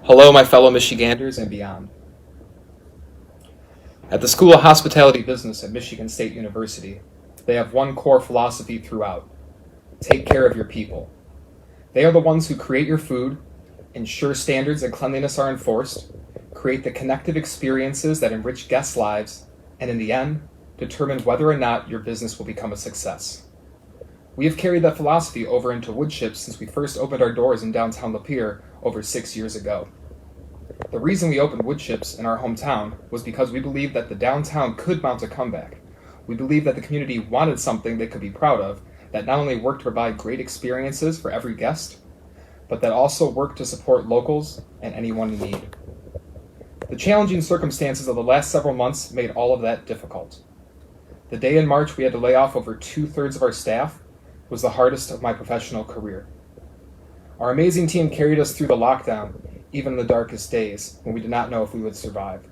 Hello, my fellow Michiganders and beyond. At the School of Hospitality Business at Michigan State University, they have one core philosophy throughout: take care of your people. They are the ones who create your food, ensure standards and cleanliness are enforced, create the connective experiences that enrich guests' lives, and in the end, determine whether or not your business will become a success. We have carried that philosophy over into wood chips since we first opened our doors in downtown Lapeer over 6 years ago. The reason we opened wood chips in our hometown was because we believed that the downtown could mount a comeback. We believed that the community wanted something they could be proud of, that not only worked to provide great experiences for every guest, but that also worked to support locals and anyone in need. The challenging circumstances of the last several months made all of that difficult. The day in March we had to lay off over 2/3 of our staff was the hardest of my professional career. Our amazing team carried us through the lockdown, even in the darkest days when we did not know if we would survive.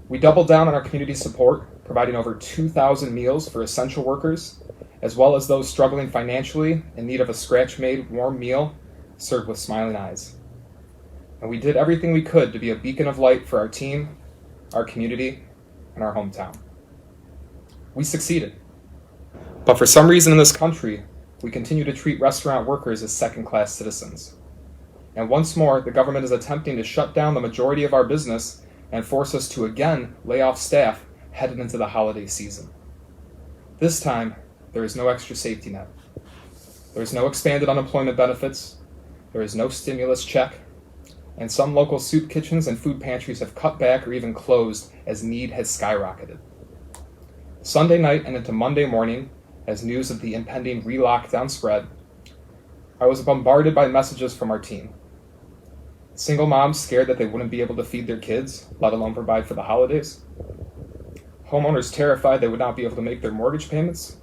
We doubled down on our community support, providing over 2,000 meals for essential workers, as well as those struggling financially in need of a scratch-made warm meal served with smiling eyes. And we did everything we could to be a beacon of light for our team, our community, and our hometown. We succeeded. But for some reason in this country, we continue to treat restaurant workers as second-class citizens. And once more, the government is attempting to shut down the majority of our business and force us to again lay off staff headed into the holiday season. This time, there is no extra safety net. There is no expanded unemployment benefits. There is no stimulus check. And some local soup kitchens and food pantries have cut back or even closed as need has skyrocketed. Sunday night and into Monday morning, as news of the impending re-lockdown spread, I was bombarded by messages from our team. Single moms scared that they wouldn't be able to feed their kids, let alone provide for the holidays. Homeowners terrified they would not be able to make their mortgage payments.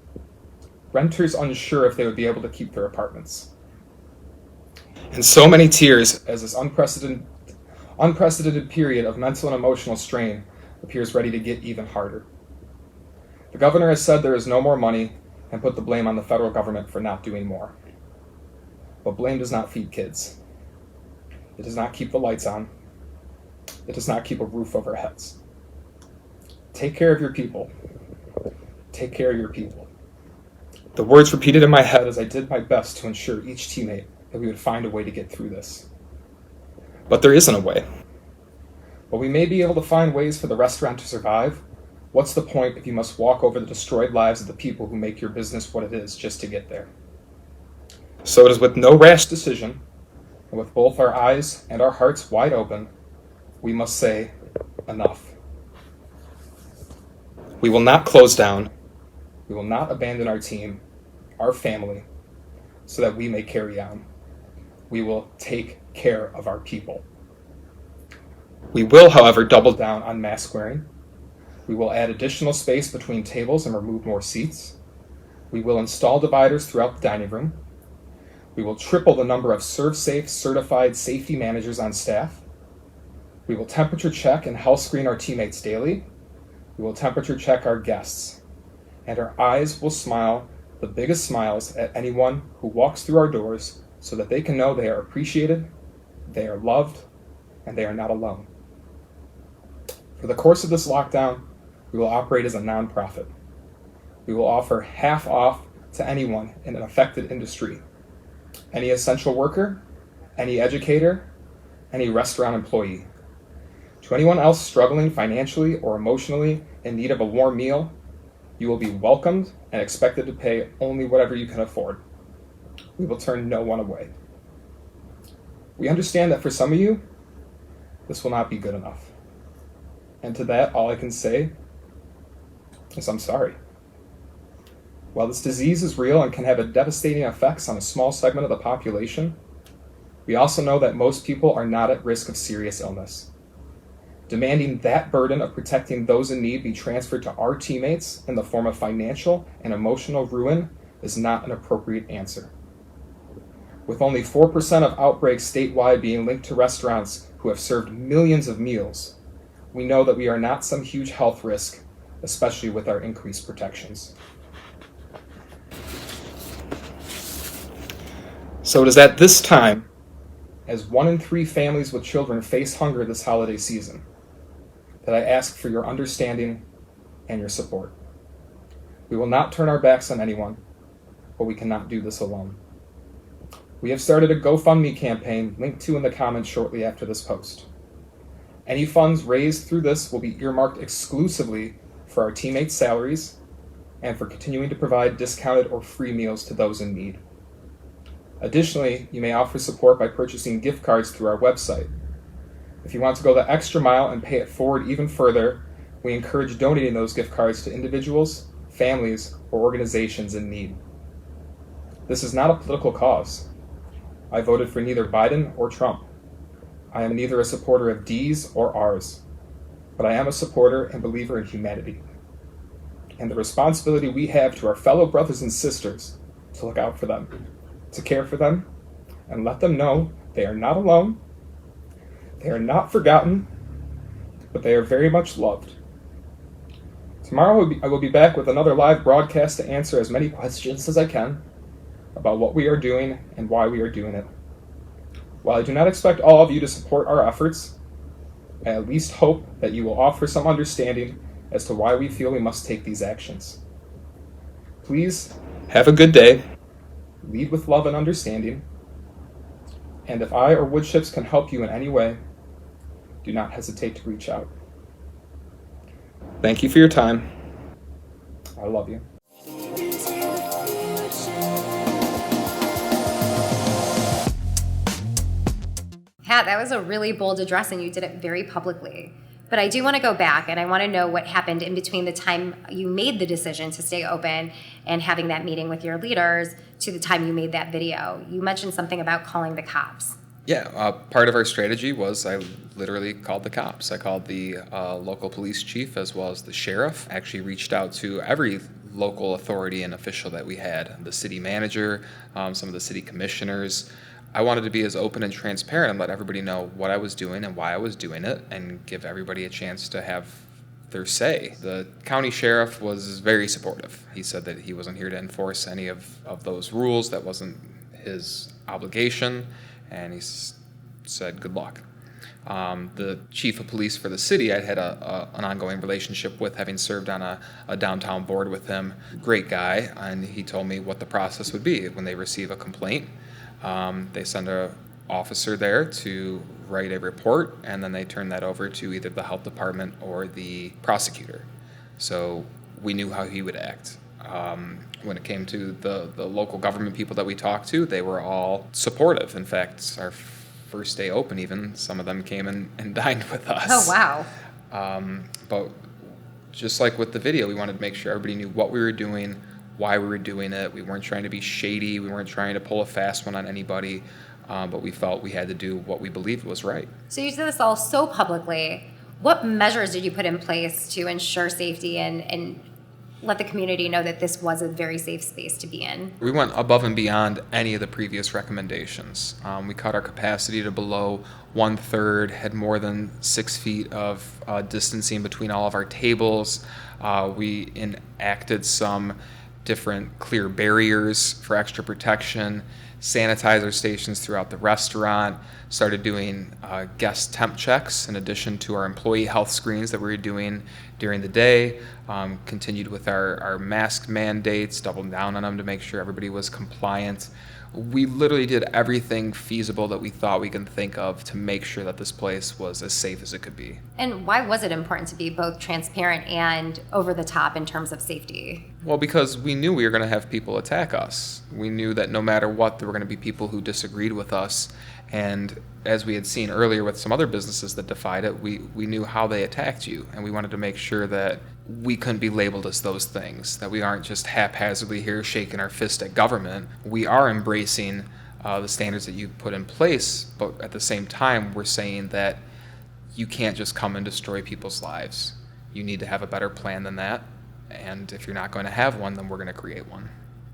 Renters unsure if they would be able to keep their apartments. And so many tears as this unprecedented period of mental and emotional strain appears ready to get even harder. The governor has said there is no more money and put the blame on the federal government for not doing more. But blame does not feed kids. It does not keep the lights on. It does not keep a roof over our heads. Take care of your people. Take care of your people. The words repeated in my head as I did my best to ensure each teammate that we would find a way to get through this. But there isn't a way. While we may be able to find ways for the restaurant to survive, what's the point if you must walk over the destroyed lives of the people who make your business what it is just to get there? So it is with no rash decision, and with both our eyes and our hearts wide open, we must say, enough. We will not close down. We will not abandon our team, our family, so that we may carry on. We will take care of our people. We will, however, double down on mask wearing. We will add additional space between tables and remove more seats. We will install dividers throughout the dining room. We will triple the number of ServSafe certified safety managers on staff. We will temperature check and health screen our teammates daily. We will temperature check our guests. And our eyes will smile the biggest smiles at anyone who walks through our doors so that they can know they are appreciated, they are loved, and they are not alone. For the course of this lockdown, we will operate as a nonprofit. We will offer half off to anyone in an affected industry. Any essential worker, any educator, any restaurant employee. To anyone else struggling financially or emotionally in need of a warm meal, you will be welcomed and expected to pay only whatever you can afford. We will turn no one away. We understand that for some of you, this will not be good enough. And to that, all I can say is I'm sorry. While this disease is real and can have devastating effects on a small segment of the population, we also know that most people are not at risk of serious illness. Demanding that burden of protecting those in need be transferred to our teammates in the form of financial and emotional ruin is not an appropriate answer. With only 4% of outbreaks statewide being linked to restaurants who have served millions of meals, we know that we are not some huge health risk, especially with our increased protections. So it is at this time as 1 in 3 families with children face hunger this holiday season, that I ask for your understanding and your support. We will not turn our backs on anyone, but we cannot do this alone. We have started a GoFundMe campaign linked to in the comments shortly after this post. Any funds raised through this will be earmarked exclusively for our teammates' salaries and for continuing to provide discounted or free meals to those in need. Additionally, you may offer support by purchasing gift cards through our website. If you want to go the extra mile and pay it forward even further, we encourage donating those gift cards to individuals, families, or organizations in need. This is not a political cause. I voted for neither Biden or Trump. I am neither a supporter of D's or R's, but I am a supporter and believer in humanity and the responsibility we have to our fellow brothers and sisters to look out for them, to care for them, and let them know they are not alone, they are not forgotten, but they are very much loved. Tomorrow I will be back with another live broadcast to answer as many questions as I can about what we are doing and why we are doing it. While I do not expect all of you to support our efforts, I at least hope that you will offer some understanding as to why we feel we must take these actions. Please have a good day, lead with love and understanding, and if I or Wood Chips can help you in any way, do not hesitate to reach out. Thank you for your time. I love you. Pat, that was a really bold address, and you did it very publicly. But I do want to go back, and I want to know what happened in between the time you made the decision to stay open and having that meeting with your leaders to the time you made that video. You mentioned something about calling the cops. Yeah, part of our strategy was I literally called the cops. I called the local police chief as well as the sheriff. Actually reached out to every local authority and official that we had, the city manager, some of the city commissioners. I wanted to be as open and transparent and let everybody know what I was doing and why I was doing it and give everybody a chance to have their say. The county sheriff was very supportive. He said that he wasn't here to enforce any of those rules. That wasn't his obligation. And he said, good luck. The chief of police for the city, I'd had an ongoing relationship with, having served on a downtown board with him. Great guy, and he told me what the process would be when they receive a complaint. They send an officer there to write a report, and then they turn that over to either the health department or the prosecutor. So we knew how he would act. When it came to the local government people that we talked to, they were all supportive. In fact, our first day open even, some of them came and dined with us. Oh, wow. But just like with the video, we wanted to make sure everybody knew what we were doing, why we were doing it. We weren't trying to be shady. We weren't trying to pull a fast one on anybody. But we felt we had to do what we believed was right. So you did this all so publicly. What measures did you put in place to ensure safety and let the community know that this was a very safe space to be in? We went above and beyond any of the previous recommendations. We cut our capacity to below 1/3, had more than 6 feet of distancing between all of our tables. We enacted some different clear barriers for extra protection, sanitizer stations throughout the restaurant, started doing guest temp checks in addition to our employee health screens that we were doing during the day, continued with our mask mandates, doubled down on them to make sure everybody was compliant. We literally did everything feasible that we thought we could think of to make sure that this place was as safe as it could be. And why was it important to be both transparent and over the top in terms of safety? Well, because we knew we were going to have people attack us. We knew that no matter what, there were going to be people who disagreed with us. And as we had seen earlier with some other businesses that defied it, we knew how they attacked you. And we wanted to make sure that we couldn't be labeled as those things, that we aren't just haphazardly here shaking our fist at government. We are embracing the standards that you put in place, but at the same time, we're saying that you can't just come and destroy people's lives. You need to have a better plan than that. And if you're not going to have one, then we're going to create one.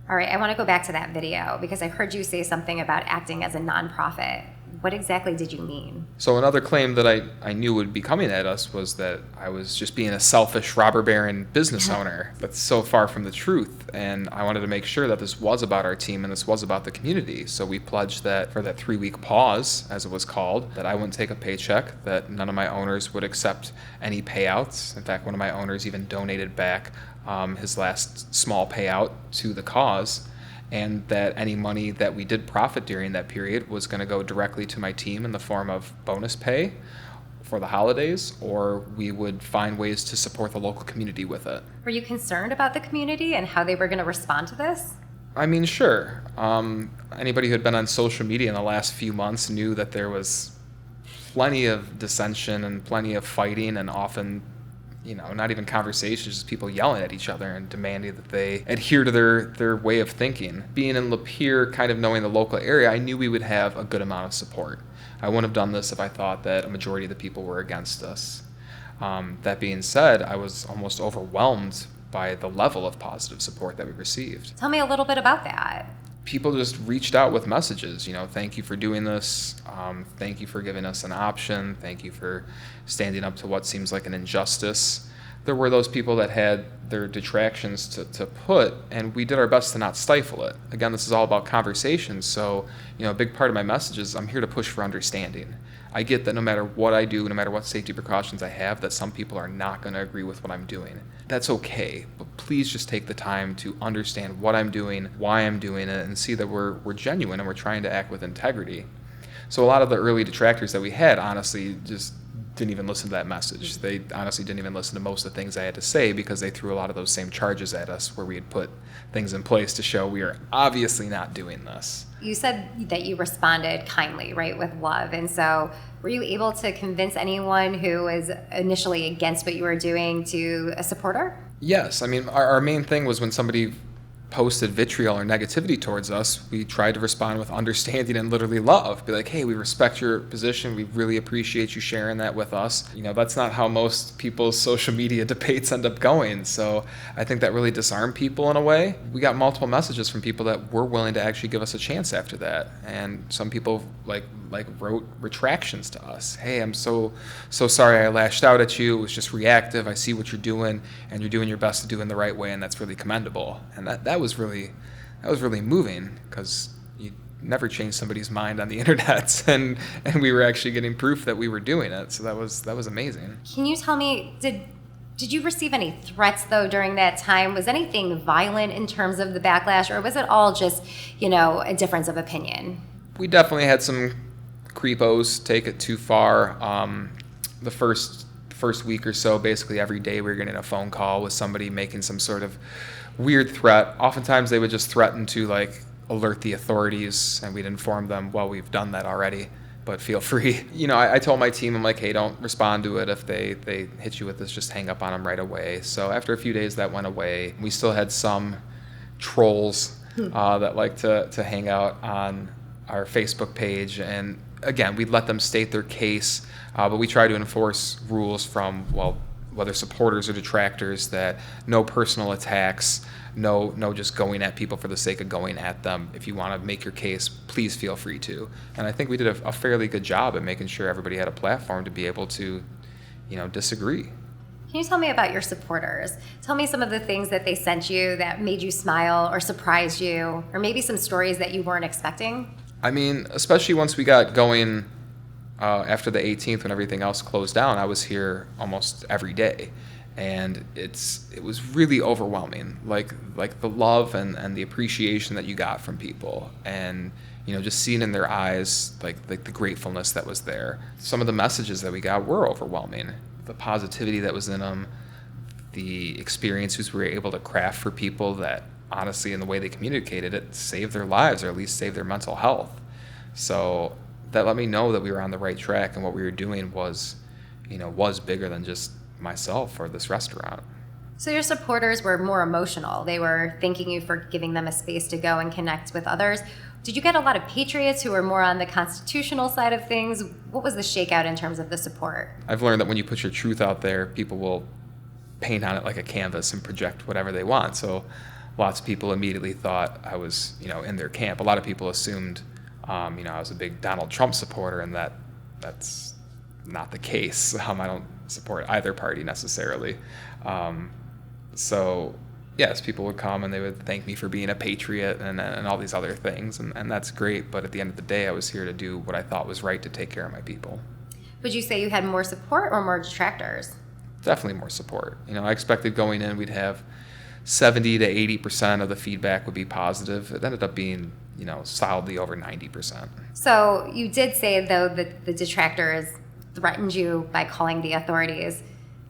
All right, I want to go back to that video because I heard you say something about acting as a nonprofit. what exactly did you mean? So another claim that I knew would be coming at us was that I was just being a selfish robber baron business owner. That's so far from the truth. And I wanted to make sure that this was about our team and this was about the community. So we pledged that for that 3-week pause, as it was called, that I wouldn't take a paycheck, that none of my owners would accept any payouts. In fact, one of my owners even donated back his last small payout to the cause, and that any money that we did profit during that period was going to go directly to my team in the form of bonus pay for the holidays, or we would find ways to support the local community with it. Were you concerned about the community and how they were going to respond to this? I mean, sure. Anybody who had been on social media in the last few months knew that there was plenty of dissension and plenty of fighting, and often not even conversations, just people yelling at each other and demanding that they adhere to their way of thinking. Being in Lapeer, kind of knowing the local area, I knew we would have a good amount of support. I wouldn't have done this if I thought that a majority of the people were against us. That being said, I was almost overwhelmed by the level of positive support that we received. Tell me a little bit about that. People just reached out with messages, thank you for doing this, thank you for giving us an option, thank you for standing up to what seems like an injustice. There were those people that had their detractions to put, and we did our best to not stifle it. Again, this is all about conversations, so a big part of my message is I'm here to push for understanding. I get that no matter what I do, no matter what safety precautions I have, that some people are not going to agree with what I'm doing. That's okay, but please just take the time to understand what I'm doing, why I'm doing it, and see that we're genuine and we're trying to act with integrity. So a lot of the early detractors that we had, honestly, just didn't even listen to that message. They honestly didn't even listen to most of the things I had to say, because they threw a lot of those same charges at us where we had put things in place to show we are obviously not doing this. You said that you responded kindly, right, with love. And so were you able to convince anyone who was initially against what you were doing to a supporter? Yes. I mean, our main thing was when somebody posted vitriol or negativity towards us, we tried to respond with understanding and literally love. Be like, hey, we respect your position. We really appreciate you sharing that with us. That's not how most people's social media debates end up going. So I think that really disarmed people in a way. We got multiple messages from people that were willing to actually give us a chance after that. And some people wrote retractions to us. Hey, I'm so sorry I lashed out at you. It was just reactive. I see what you're doing, and you're doing your best to do it in the right way, and that's really commendable. And that was really moving, because you never change somebody's mind on the internet, and we were actually getting proof that we were doing it. So that was amazing. Can you tell me, did you receive any threats though during that time? Was anything violent in terms of the backlash, or was it all just a difference of opinion? We definitely had some creepos take it too far. The first week or so, basically every day we were getting a phone call with somebody making some sort of weird threat. Oftentimes they would just threaten to alert the authorities, and we'd inform them, well, we've done that already, but feel free. I told my team, I'm like, hey, don't respond to it. If they hit you with this, just hang up on them right away. So after a few days that went away. We still had some trolls that like to hang out on our Facebook page, and again, we'd let them state their case, but we try to enforce rules from, whether supporters or detractors, that no personal attacks, no just going at people for the sake of going at them. If you want to make your case, please feel free to. And I think we did a fairly good job at making sure everybody had a platform to be able to, disagree. Can you tell me about your supporters? Tell me some of the things that they sent you that made you smile or surprised you, or maybe some stories that you weren't expecting. I mean, especially once we got going after the 18th, when everything else closed down, I was here almost every day. And it was really overwhelming, like the love and the appreciation that you got from people, and just seeing in their eyes like the gratefulness that was there. Some of the messages that we got were overwhelming. The positivity that was in them, the experiences we were able to craft for people that, honestly, in the way they communicated it, saved their lives, or at least saved their mental health. So that let me know that we were on the right track, and what we were doing was bigger than just myself or this restaurant. So your supporters were more emotional. They were thanking you for giving them a space to go and connect with others. Did you get a lot of patriots who were more on the constitutional side of things? What was the shakeout in terms of the support? I've learned that when you put your truth out there, people will paint on it like a canvas and project whatever they want. So lots of people immediately thought I was, in their camp. A lot of people assumed I was a big Donald Trump supporter, and that's not the case. I don't support either party necessarily. So yes, people would come and they would thank me for being a patriot and all these other things, and that's great. But at the end of the day, I was here to do what I thought was right to take care of my people. Would you say you had more support or more detractors? Definitely more support. I expected going in we'd have 70 to 80% of the feedback would be positive. It ended up being, solidly over 90%. So you did say, though, that the detractors threatened you by calling the authorities.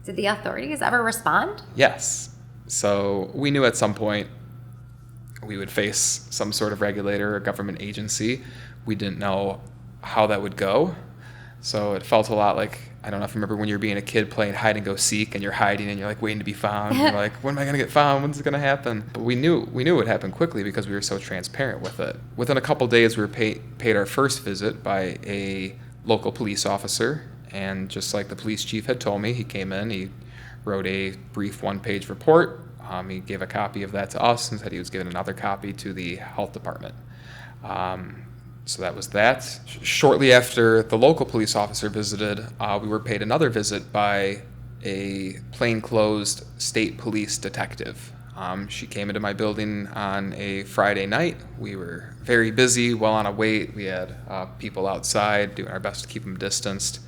Did the authorities ever respond? Yes. So we knew at some point we would face some sort of regulator or government agency. We didn't know how that would go. So it felt a lot like, I don't know if you remember when you were being a kid playing hide and go seek and you're hiding and you're like waiting to be found. You're like, when am I going to get found? When's it going to happen? But we knew it would happen quickly because we were so transparent with it. Within a couple days, we were paid our first visit by a local police officer. And just like the police chief had told me, he came in, he wrote a brief one-page report. He gave a copy of that to us and said he was giving another copy to the health department. So that was that. Shortly after the local police officer visited, we were paid another visit by a plainclothes state police detective. She came into my building on a Friday night. We were very busy, well on a wait. We had people outside doing our best to keep them distanced.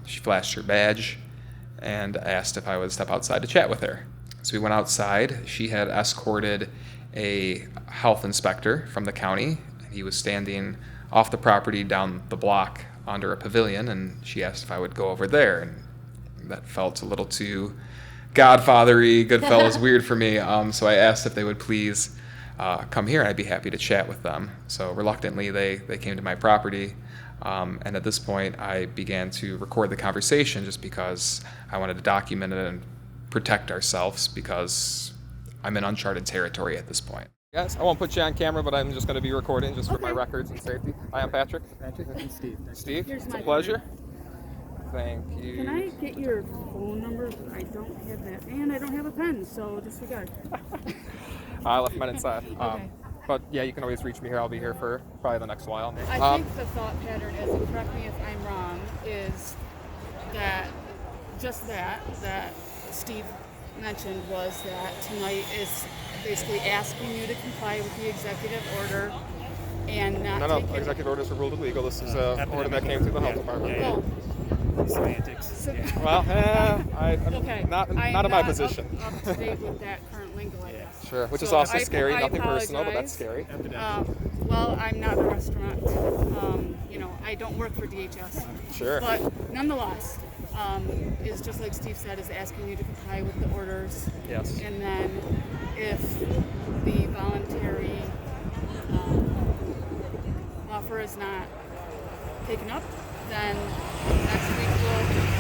She flashed her badge and asked if I would step outside to chat with her. So we went outside. She had escorted a health inspector from the county. He was standing off the property down the block under a pavilion, and she asked if I would go over there. And that felt a little too Godfather-y, Goodfellas weird for me. So I asked if they would please come here, and I'd be happy to chat with them. So reluctantly, they came to my property. And at this point, I began to record the conversation just because I wanted to document it and protect ourselves because I'm in uncharted territory at this point. Guys, I won't put you on camera, but I'm just going to be recording just for my records and safety. Hi, I'm Patrick. Patrick and Steve. Steve, Here's it's a my pleasure. Thank you. Can I get your phone number? I don't have that, and I don't have a pen, so disregard. I left mine inside. Okay. But yeah, you can always reach me here. I'll be here for probably the next while. I think the thought pattern is, and correct me if I'm wrong, is that that Steve mentioned was that tonight is basically asking you to comply with the executive order and not No, take it. executive orders are ruled illegal. This is an order that came through the health department. Well, Semantics. so, Well, I'm okay. not in I'm my not position. Up to date with that current lingo, I guess. Sure, which is So also I scary. Nothing personal, but apologize. that's scary. Well, I'm not a restaurant. I don't work for DHS. Sure. But nonetheless, is just like Steve said, is asking you to comply with the orders. Yes. And then if the voluntary offer is not taken up, then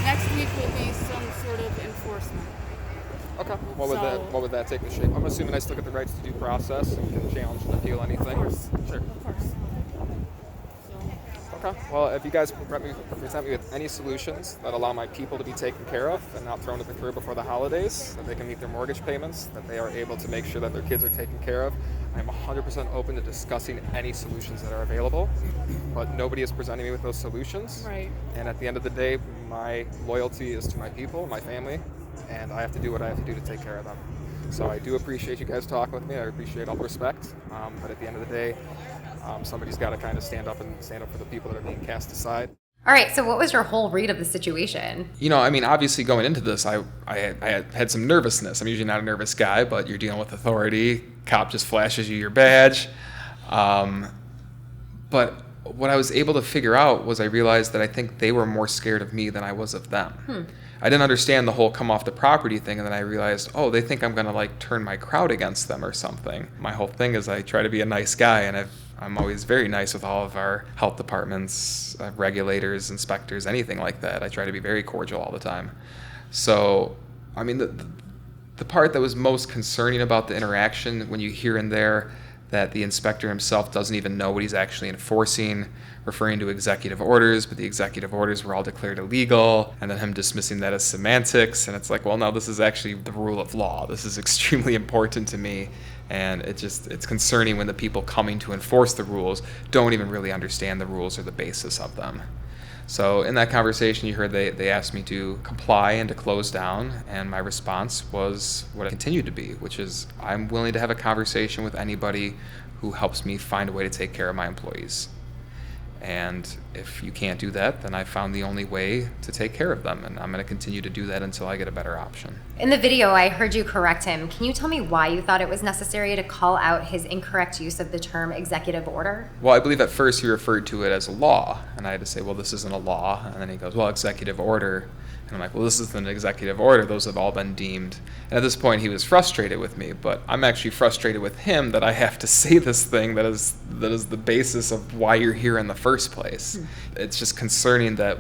next week will be some sort of enforcement. Okay. What would that take the shape? I'm assuming I still get the rights to due process and can challenge and appeal anything. Of course. Sure. Of course. So, Okay. Well, if you guys present me with any solutions that allow my people to be taken care of and not thrown to the curb before the holidays, that they can meet their mortgage payments, that they are able to make sure that their kids are taken care of, I'm 100% open to discussing any solutions that are available. But nobody is presenting me with those solutions. right. And at the end of the day, my loyalty is to my people, my family, and I have to do what I have to do to take care of them. So I do appreciate you guys talking with me. I appreciate all the respect. But at the end of the day, somebody's got to kind of stand up for the people that are being cast aside. All right, so what was your whole read of the situation? Obviously going into this, I had some nervousness. I'm usually not a nervous guy, but you're dealing with authority. Cop just flashes you your badge. But what I was able to figure out was I realized that I think they were more scared of me than I was of them. I didn't understand the whole come off the property thing, and then I realized, they think I'm going to turn my crowd against them or something. My whole thing is I try to be a nice guy, and I'm always very nice with all of our health departments, regulators, inspectors, anything like that. I try to be very cordial all the time. So, the part that was most concerning about the interaction, when you hear in there that the inspector himself doesn't even know what he's actually enforcing, referring to executive orders, but the executive orders were all declared illegal, and then him dismissing that as semantics. And it's like, well, no, this is actually the rule of law. This is extremely important to me. And it's concerning when the people coming to enforce the rules don't even really understand the rules or the basis of them. So in that conversation, you heard they asked me to comply and to close down, and my response was what I continue to be, which is I'm willing to have a conversation with anybody who helps me find a way to take care of my employees. And if you can't do that, then I found the only way to take care of them, and I'm going to continue to do that until I get a better option. In the video, I heard you correct him. Can you tell me why you thought it was necessary to call out his incorrect use of the term executive order? Well, I believe at first he referred to it as a law, and I had to say, well, this isn't a law. And then he goes, well, executive order. And I'm like, well, this isn't an executive order. Those have all been deemed. And at this point, he was frustrated with me, but I'm actually frustrated with him that I have to say this thing that is the basis of why you're here in the first place. It's just concerning that,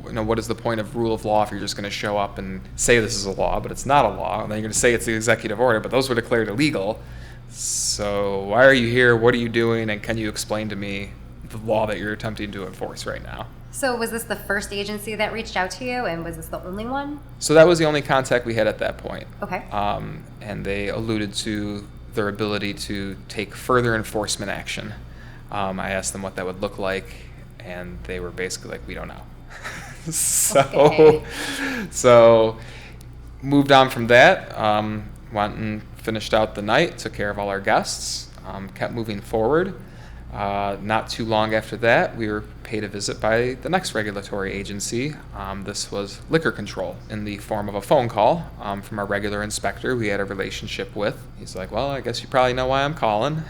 what is the point of rule of law if you're just going to show up and say this is a law, but it's not a law, and then you're going to say it's the executive order, but those were declared illegal. So why are you here? What are you doing? And can you explain to me the law that you're attempting to enforce right now? So was this the first agency that reached out to you, and was this the only one? So that was the only contact we had at that point. Okay. And they alluded to their ability to take further enforcement action. I asked them what that would look like, and they were basically like, we don't know. So moved on from that, went and finished out the night, took care of all our guests, kept moving forward. Not too long after that, we were paid a visit by the next regulatory agency. This was liquor control in the form of a phone call from our regular inspector we had a relationship with. He's like, well, I guess you probably know why I'm calling.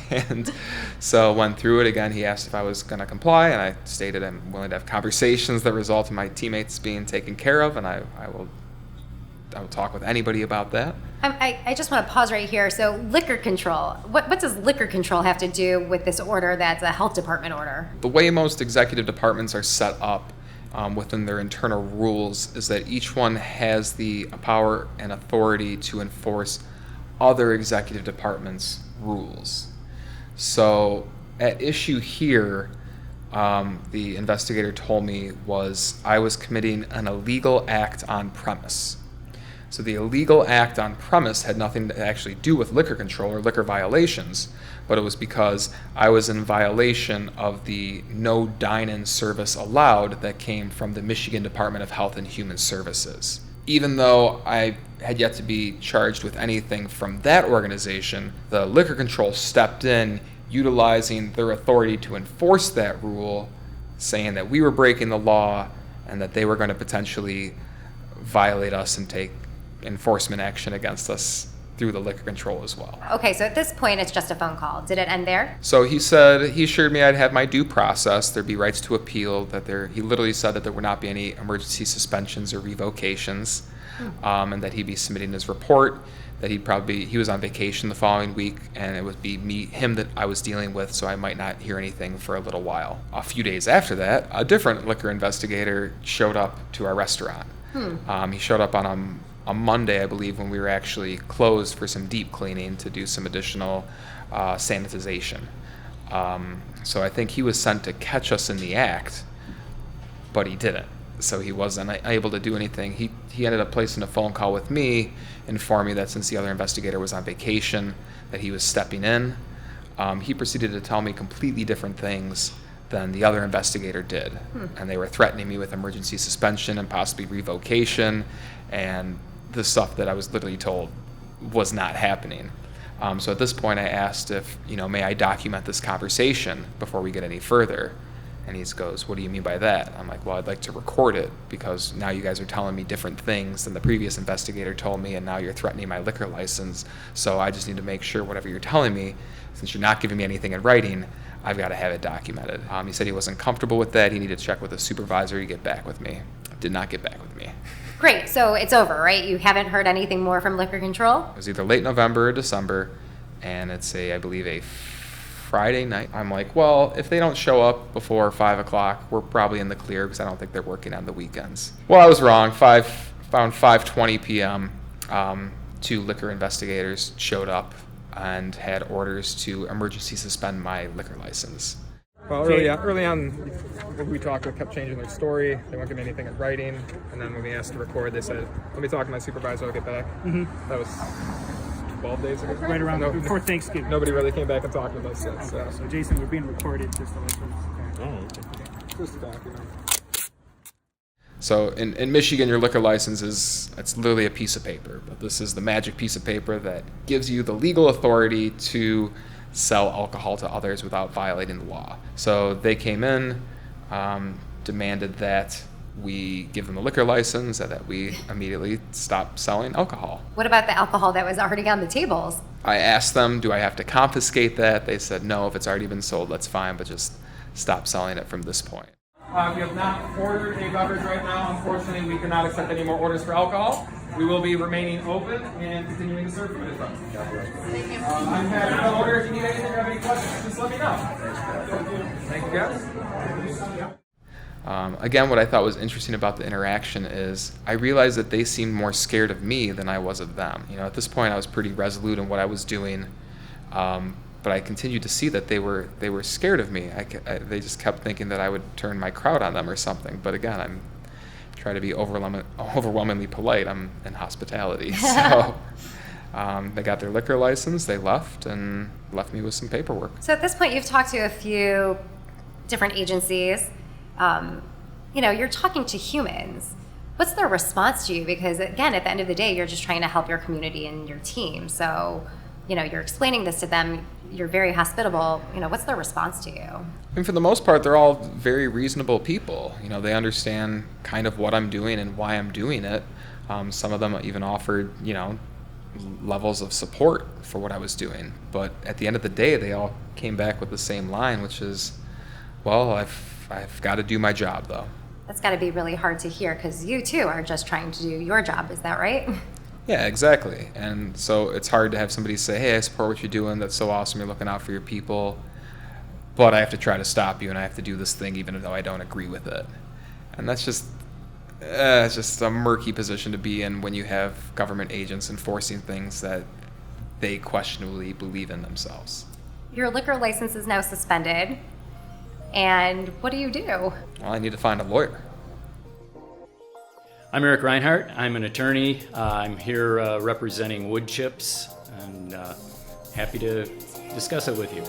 And so went through it again. He asked if I was going to comply, and I stated I'm willing to have conversations that result in my teammates being taken care of, and I will talk with anybody about that. I just want to pause right here. So liquor control, what does liquor control have to do with this order that's a health department order? The way most executive departments are set up within their internal rules is that each one has the power and authority to enforce other executive departments' rules. So at issue here, the investigator told me was I was committing an illegal act on premise. So the illegal act on premise had nothing to actually do with liquor control or liquor violations, but it was because I was in violation of the no dine-in service allowed that came from the Michigan Department of Health and Human Services. Even though I had yet to be charged with anything from that organization, the liquor control stepped in, utilizing their authority to enforce that rule, saying that we were breaking the law and that they were going to potentially violate us and take enforcement action against us through the liquor control as well. Okay, so at this point, it's just a phone call. Did it end there? So he said, he assured me I'd have my due process, there'd be rights to appeal, he literally said that there would not be any emergency suspensions or revocations, and that he'd be submitting his report, that he was on vacation the following week, and it would be him that I was dealing with, so I might not hear anything for a little while. A few days after that, a different liquor investigator showed up to our restaurant. He showed up on a Monday, I believe, when we were actually closed for some deep cleaning to do some additional sanitization. So I think he was sent to catch us in the act, but he didn't. So he wasn't able to do anything. He ended up placing a phone call with me, informing me that since the other investigator was on vacation, that he was stepping in. He proceeded to tell me completely different things than the other investigator did. And they were threatening me with emergency suspension and possibly revocation, and the stuff that I was literally told was not happening. So at this point I asked if, may I document this conversation before we get any further? And he goes, what do you mean by that? I'm like, well, I'd like to record it because now you guys are telling me different things than the previous investigator told me, and now you're threatening my liquor license. So I just need to make sure whatever you're telling me, since you're not giving me anything in writing, I've got to have it documented. He said he wasn't comfortable with that. He needed to check with his supervisor to get back with me. Did not get back with me. Great, so it's over, right? You haven't heard anything more from liquor control? It was either late November or December, and it's I believe a Friday night. I'm like, well, if they don't show up before 5 o'clock, we're probably in the clear because I don't think they're working on the weekends. Well, I was wrong. Around 5:20 p.m., 2 liquor investigators showed up and had orders to emergency suspend my liquor license. Well, early on, when we talked, they kept changing their story. They won't give me anything in writing. And then when we asked to record, they said, let me talk to my supervisor, I'll get back. That was 12 days ago. Right around before Thanksgiving. Nobody really came back and talked with us since. So Jason, we're being recorded just to let you know. Just a document. So in Michigan, your liquor license it's literally a piece of paper, but this is the magic piece of paper that gives you the legal authority to sell alcohol to others without violating the law. So they came in, demanded that we give them a liquor license and that we immediately stop selling alcohol. What about the alcohol that was already on the tables? I asked them, do I have to confiscate that? They said, no, if it's already been sold, that's fine, but just stop selling it from this point. We have not ordered a beverage right now. Unfortunately, we cannot accept any more orders for alcohol. We will be remaining open and continuing to serve food as well. I'm happy to order. If you need anything or have any questions, just let me know. Thank you, guys. Again, what I thought was interesting about the interaction is I realized that they seemed more scared of me than I was of them. You know, at this point, I was pretty resolute in what I was doing. But I continued to see that they were scared of me. They just kept thinking that I would turn my crowd on them or something. But again, I'm trying to be overwhelmingly polite. I'm in hospitality. So they got their liquor license, they left, and left me with some paperwork. So at this point, you've talked to a few different agencies. You're talking to humans. What's their response to you? Because again, at the end of the day, you're just trying to help your community and your team. So, you're explaining this to them. You're very hospitable. What's their response to you? And for the most part, they're all very reasonable people. They understand kind of what I'm doing and why I'm doing it. Some of them even offered, levels of support for what I was doing. But at the end of the day, they all came back with the same line, which is, well, I've got to do my job, though. That's got to be really hard to hear because you, too, are just trying to do your job. Is that right? Yeah, exactly. And so it's hard to have somebody say, hey, I support what you're doing. That's so awesome. You're looking out for your people. But I have to try to stop you, and I have to do this thing even though I don't agree with it. And that's just it's just a murky position to be in when you have government agents enforcing things that they questionably believe in themselves. Your liquor license is now suspended. And what do you do? Well, I need to find a lawyer. I'm Eric Reinhardt. I'm an attorney. I'm here representing Wood Chips and happy to discuss it with you.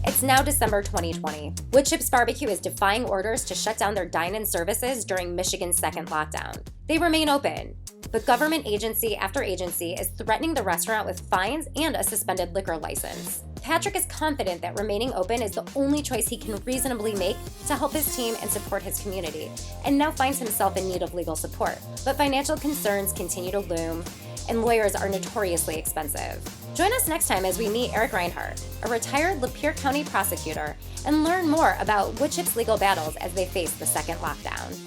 It's now December 2020. Wood Chips Barbecue is defying orders to shut down their dine-in services during Michigan's second lockdown. They remain open, but government agency after agency is threatening the restaurant with fines and a suspended liquor license. Patrick is confident that remaining open is the only choice he can reasonably make to help his team and support his community, and now finds himself in need of legal support. But financial concerns continue to loom, and lawyers are notoriously expensive. Join us next time as we meet Eric Reinhardt, a retired Lapeer County prosecutor, and learn more about Wood Chips' legal battles as they face the second lockdown.